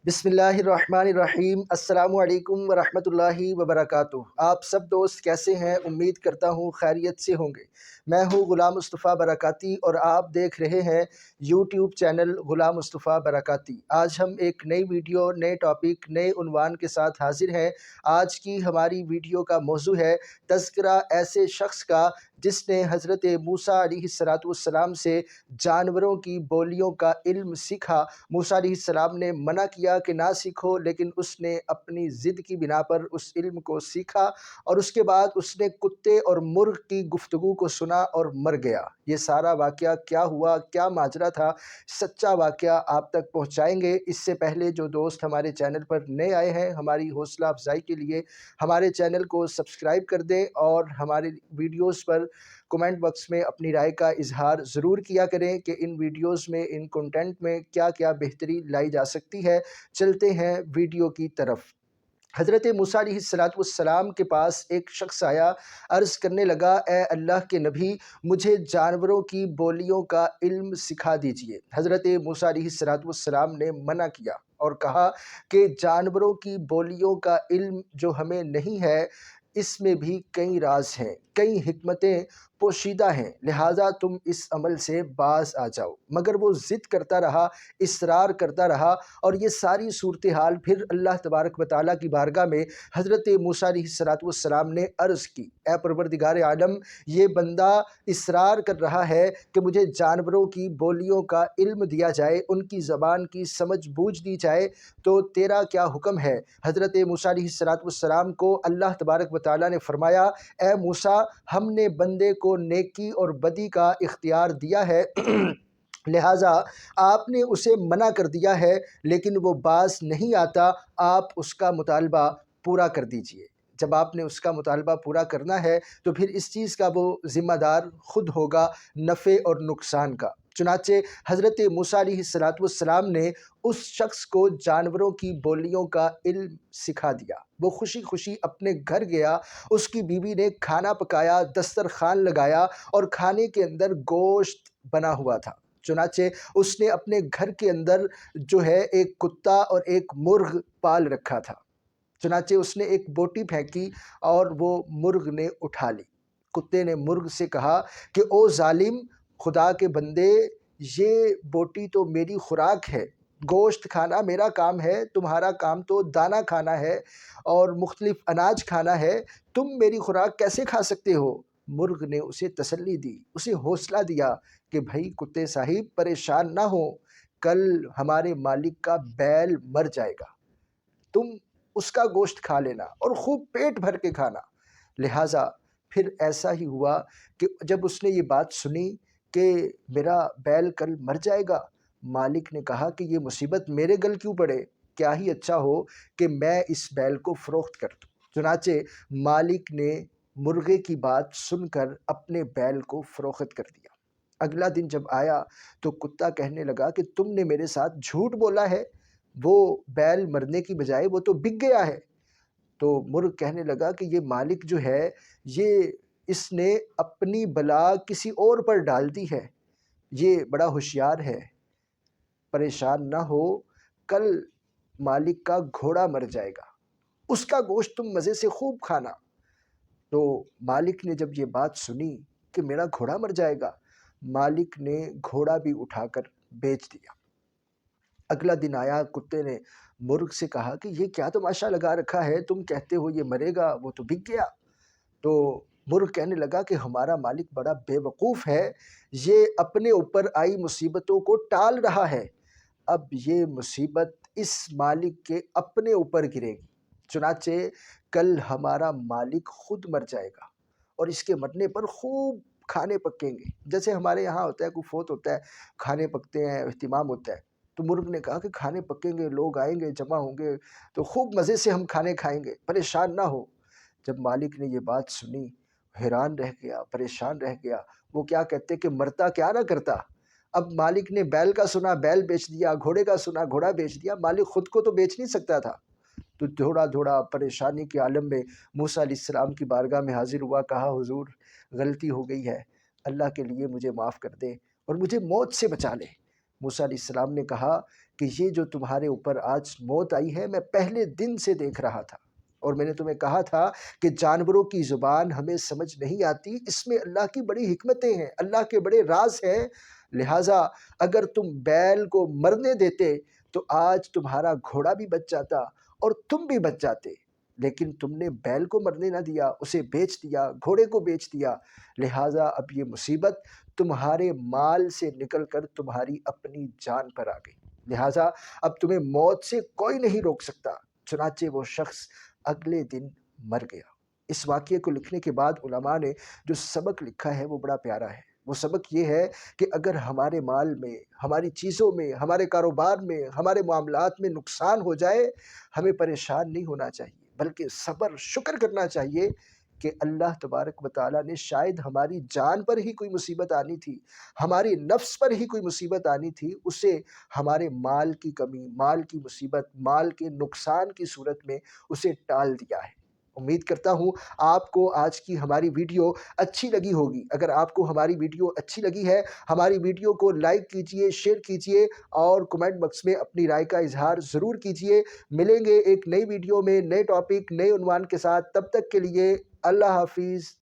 बिस्मिल्लाहिर्रहमानिर्रहीम। अस्सलामु अलैकुम वरहमतुल्लाहि वबरकातुहू। आप सब दोस्त कैसे हैं? उम्मीद करता हूँ खैरियत से होंगे। मैं हूँ ग़ुलाम मुस्तफ़ा बरकाती और आप देख रहे हैं यूट्यूब चैनल ग़ुलाम मुस्तफ़ा बरकाती। आज हम एक नई वीडियो, नए टॉपिक, नए उन्वान के साथ हाज़िर हैं। आज की हमारी वीडियो का मौज़ू है तज़किरा ऐसे शख्स का जिसने हज़रत मूसा अलैहिस्सलाम से जानवरों की बोलियों का इल्म सीखा। मूसा अलैहिस्सलाम ने मना किया कि ना सीखो, लेकिन उसने अपनी ज़िद की बिना पर उस इल्म को सीखा और उसके बाद उसने कुत्ते और मुर्ग की गुफ्तगू को सुना और मर गया। ये सारा वाक़या क्या हुआ, क्या माजरा था, सच्चा वाक़या आप तक पहुँचाएँगे। इससे पहले जो दोस्त हमारे चैनल पर नए आए हैं, हमारी हौसला अफ़ज़ाई के लिए हमारे चैनल को सब्सक्राइब कर दें और हमारे वीडियोज़ पर कमेंट बॉक्स में अपनी राय का इज़हार ज़रूर किया करें कि इन वीडियोज़ में, इन कंटेंट में क्या-क्या बेहतरी लाई जा सकती है। चलते हैं वीडियो की तरफ। हज़रत मूसा अलैहिस्सलाम के पास एक शख्स आया, अर्ज़ करने लगा, ए अल्लाह के नबी, मुझे जानवरों की बोलियों का इल्म सिखा दीजिए। हज़रत मूसा अलैहिस्सलाम ने मना किया और कहा कि जानवरों की बोलियों का इल्म जो हमें नहीं है, इसमें भी कई राज हैं, कई हिकमतें पोशीदा हैं, लिहाजा तुम इस अमल से बाज आ जाओ। मगर वो ज़िद करता रहा, इसरार करता रहा और ये सारी सूरत हाल फिर अल्लाह तबारक व तआला की बारगाह में हज़रत मूसा अलैहिस्सलाम ने अर्ज़ की, ए परवरदिगार आलम, ये बंदा इसरार कर रहा है कि मुझे जानवरों की बोलियों का इल्म दिया जाए, उनकी ज़बान की समझ बूझ दी जाए, तो तेरा क्या हुक्म है? हज़रत मूसा अलैहिस्सलाम को अल्लाह तबारक व तआला ने फरमाया, ए मूसा, हमने बंदे को नेकी और बदी का इख्तियार दिया है लिहाजा आपने उसे मना कर दिया है, लेकिन वो बाज़ नहीं आता, आप उसका मुतालबा पूरा कर दीजिए। जब आपने उसका मुतालबा पूरा करना है तो फिर इस चीज़ का वो ज़िम्मेदार ख़ुद होगा, नफ़े और नुकसान का। चुनाचे हज़रत मूसा अलैहिस्सलाम ने उस शख्स को जानवरों की बोलियों का इल्म सिखा दिया। वो खुशी-खुशी अपने घर गया, उसकी बीवी ने खाना पकाया, दस्तरख़्वान लगाया और खाने के अंदर गोश्त बना हुआ था। चुनाचे उसने अपने घर के अंदर जो है एक कुत्ता और एक मुर्ग पाल रखा था। चुनाचे उसने एक बोटी फेंकी और वो मुर्ग ने उठा ली। कुत्ते ने मुर्ग से कहा कि ओ ज़ालिम, खुदा के बंदे, ये बोटी तो मेरी खुराक है, गोश्त खाना मेरा काम है, तुम्हारा काम तो दाना खाना है और मुख्तलिफ अनाज खाना है, तुम मेरी खुराक कैसे खा सकते हो? मुर्ग ने उसे तसल्ली दी, उसे हौसला दिया कि भाई कुत्ते साहिब, परेशान ना हो, कल हमारे मालिक का बैल मर जाएगा, तुम उसका गोश्त खा लेना और खूब पेट भर के खाना। लिहाजा फिर ऐसा ही हुआ कि जब उसने ये बात सुनी कि मेरा बैल कल मर जाएगा, मालिक ने कहा कि ये मुसीबत मेरे गल क्यों पड़े, क्या ही अच्छा हो कि मैं इस बैल को फ़रोख्त कर दूँ। चुनाचे मालिक ने मुर्गे की बात सुनकर अपने बैल को फ़रोख्त कर दिया। अगला दिन जब आया तो कुत्ता कहने लगा कि तुमने मेरे साथ झूठ बोला है, वो बैल मरने की बजाय वो तो बिक गया है। तो मुर्ग कहने लगा कि ये मालिक जो है, ये इसने अपनी बला किसी और पर डाल दी है, ये बड़ा होशियार है, परेशान ना हो, कल मालिक का घोड़ा मर जाएगा, उसका गोश्त तुम मज़े से खूब खाना। तो मालिक ने जब ये बात सुनी कि मेरा घोड़ा मर जाएगा, मालिक ने घोड़ा भी उठाकर बेच दिया। अगला दिन आया, कुत्ते ने मुर्ग से कहा कि ये क्या तमाशा लगा रखा है, तुम कहते हो ये मरेगा, वो तो बिक गया। तो मुर्ग कहने लगा कि हमारा मालिक बड़ा बेवकूफ़ है, ये अपने ऊपर आई मुसीबतों को टाल रहा है, अब ये मुसीबत इस मालिक के अपने ऊपर गिरेगी। चुनाचे कल हमारा मालिक खुद मर जाएगा और इसके मरने पर खूब खाने पकेंगे। जैसे हमारे यहाँ होता है, कोई फ़ौत होता है, खाने पकते हैं, इह्तिमाम होता है। तो मुर्ग ने कहा कि खाने पकेंगे, लोग आएँगे, जमा होंगे, तो खूब मज़े से हम खाने खाएँगे, परेशान ना हो। जब मालिक ने ये बात सुनी, हैरान रह गया, परेशान रह गया। वो क्या कहते कि मरता क्या ना करता। अब मालिक ने बैल का सुना, बैल बेच दिया, घोड़े का सुना, घोड़ा बेच दिया, मालिक खुद को तो बेच नहीं सकता था। तो थोड़ा-थोड़ा परेशानी के आलम में मूसा अलैहिस्सलाम की बारगाह में हाज़िर हुआ, कहा, हुज़ूर, गलती हो गई है, अल्लाह के लिए मुझे माफ़ कर दें और मुझे मौत से बचा लें। موسیٰ علیہ السلام نے کہا کہ یہ جو تمہارے اوپر آج موت آئی ہے میں پہلے دن سے دیکھ رہا تھا، اور میں نے تمہیں کہا تھا کہ جانوروں کی زبان ہمیں سمجھ نہیں آتی، اس میں اللہ کی بڑی حکمتیں ہیں، اللہ کے بڑے راز ہیں، لہٰذا اگر تم بیل کو مرنے دیتے تو آج تمہارا گھوڑا بھی بچ جاتا اور تم بھی بچ جاتے، لیکن تم نے بیل کو مرنے نہ دیا، اسے بیچ دیا، گھوڑے کو بیچ دیا، لہٰذا اب یہ مصیبت تمہارے مال سے نکل کر تمہاری اپنی جان پر آ گئی، لہٰذا اب تمہیں موت سے کوئی نہیں روک سکتا۔ چنانچہ وہ شخص اگلے دن مر گیا۔ اس واقعے کو لکھنے کے بعد علماء نے جو سبق لکھا ہے وہ بڑا پیارا ہے۔ وہ سبق یہ ہے کہ اگر ہمارے مال میں، ہماری چیزوں میں، ہمارے کاروبار میں، ہمارے معاملات میں نقصان ہو جائے، ہمیں پریشان نہیں ہونا چاہیے، بلکہ صبر شکر کرنا چاہیے کہ اللہ تبارک و تعالیٰ نے شاید ہماری جان پر ہی کوئی مصیبت آنی تھی، ہماری نفس پر ہی کوئی مصیبت آنی تھی، اسے ہمارے مال کی کمی، مال کی مصیبت، مال کے نقصان کی صورت میں اسے ٹال دیا ہے۔ امید کرتا ہوں آپ کو آج کی ہماری ویڈیو اچھی لگی ہوگی۔ اگر آپ کو ہماری ویڈیو اچھی لگی ہے، ہماری ویڈیو کو لائک کیجئے، شیئر کیجئے اور کمنٹ باکس میں اپنی رائے کا اظہار ضرور کیجئے۔ ملیں گے ایک نئی ویڈیو میں، نئے ٹاپک، نئے عنوان کے ساتھ، تب تک کے لیے اللہ حافظ۔